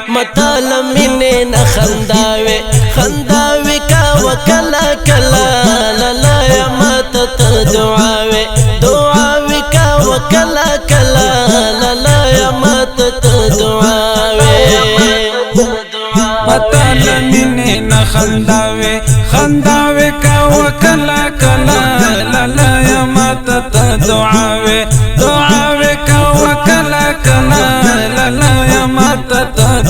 متال مینه نه خنداوي خنداوي کا وکلا کلا لالا یا مت دعاوي دعاوي کا وکلا کلا لالا یا مت دعاوي متال مینه نه خنداوي خنداوي کا وکلا کلا لالا یا مت دعاوي دعاوي کا وکلا کلا لالا یا مت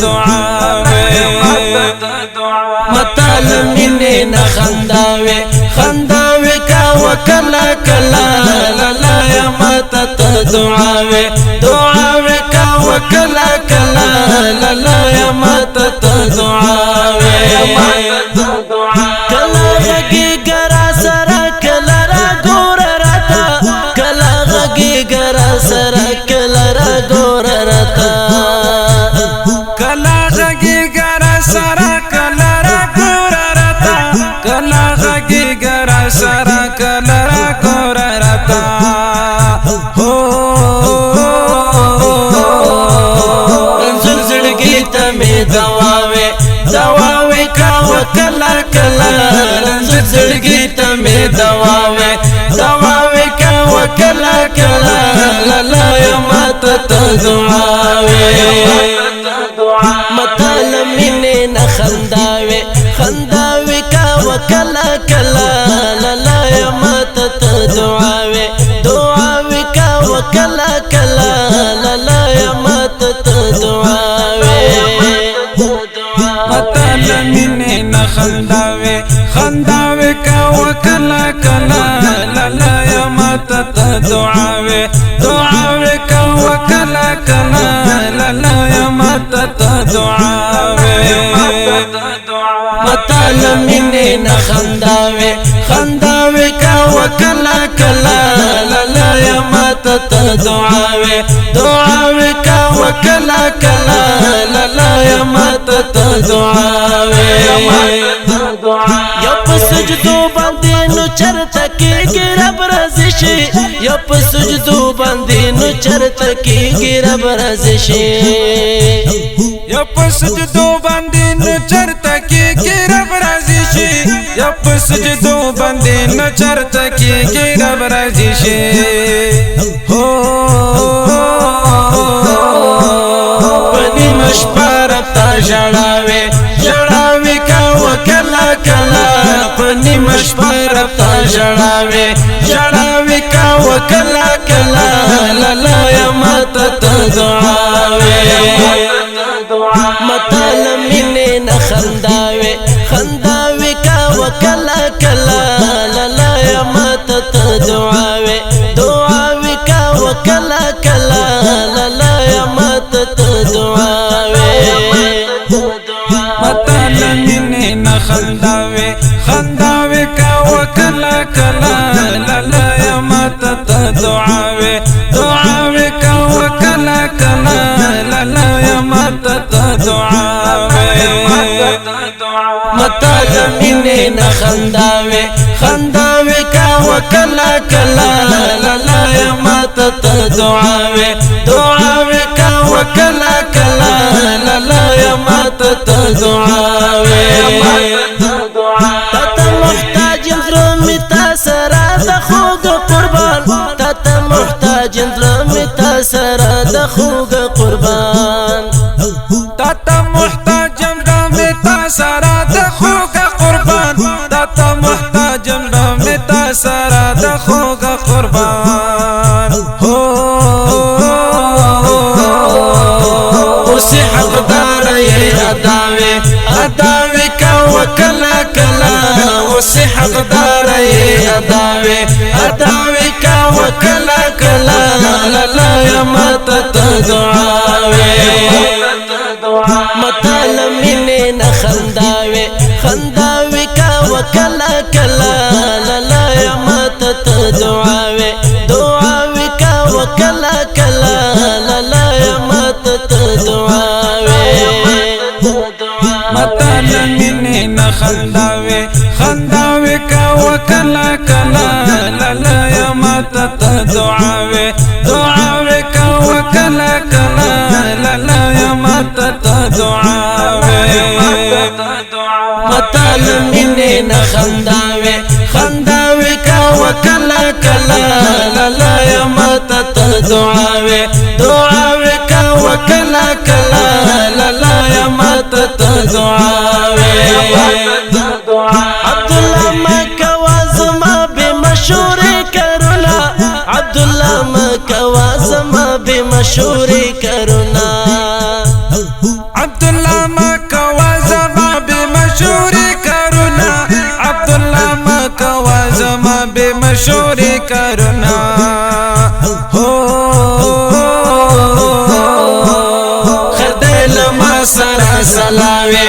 دعاوي متال مینه نه خنداوي خنداوي کا وکلا کلا لالا یا مت دعاوي دعاوي کا وکلا کلا لالا یا مت دعاوي کلا غږی ګرا سره کلا را ګور راتا کلا غږی ګرا سره کلا را ګور راتا کلا غږی ګرا سره کلا را ګور راتا کلا غږی ګرا سره کلا را ګور راتا هو زړګی ته می دواوي دواوي کا وکلا کلا زړګی ته می دواوي دواوي کا وکلا کلا لالا یا مت دعاوي متال مینه نه خنداوي خنداوي کا وکلا کلا لالا یا مت دعاوي دعاوي کا وکلا کلا لالا یا مت دعاوي متال مینه نه خنداوي خنداوي کا وکلا کلا لالا یا مت دعاوي دعاوي کا وکلا کلا لالا یا مت دعاوي متال مینه نه خنداوي خنداوي کا وکلا کلا لالا یا مت دعاوي دعاوي کا وکلا کلا لالا یا مت دعاوي یا پسجدو باندې نو چرته کېږي رب راضي شي یا پسجدو باندې نو چرته کېږي رب راضي شي یا پسجدو باندې نو چرته کېږي رب راضي شي یا پسجدو باندې نو چرته کېږي رب راضي شي هو پنی مشپار تا جړاوي جړاوي کا وکلا کلا پنی مشپار تا جړاوي جړاوي کا وکلا کلا لالا یا مت دعاوي متال مینه نه خنداوي خنداوي کا وکلا کلا لالا یا مت دعاوي دعاوي کا وکلا کلا لالا یا مت دعاوي متال مینه نه خنداوي خنداوي کا وکلا کلا لالا یا مت دعاوي دعاوي کا وکلا کلا لالا یا مت دعاوي متال مینه نه خنداوي خنداوي کا وکلا کلا لالا یا مت دعاوي دعاوي کا وکلا کلا لالا یا مت دعاوي تته محتاج زرم تاسرا د خوګ قربان تته محتاج زرم تاسرا د خوګ قربان تاتا محتاجم رامتا سارا د خوګه قربان تاتا محتاجم رامتا سارا د خوګه قربان هو اوس حقدار یې اداوي اداوي کا وکلا کلا اوس حقدار یې اداوي اداوي کا وکلا کلا لالا یا مت دعاوي متال مینه نه خنداوي خنداوي کا وکلا کلا لالا یا مت دعاوي دعاوي کا وکلا کلا لالا یا مت دعاوي متال مینه نه خنداوي خنداوي کا وکلا کلا لالا یا مت دعاوي دعاوي کا وکلا کلا خنداوي خنداوي کا وکلا کلا لالا یمتا دعاوي دعاوي کا وکلا کلا لالا یمتا دعاوي عبدالله مکہ وازما بمشهور کرونا عبدالله مکہ وازما بمشهور کرونا عبدالله مکہ وازما بمشهور کرونا عبدالله مکہ وازما بمشهور کرونا خدای لما سرا سلاوي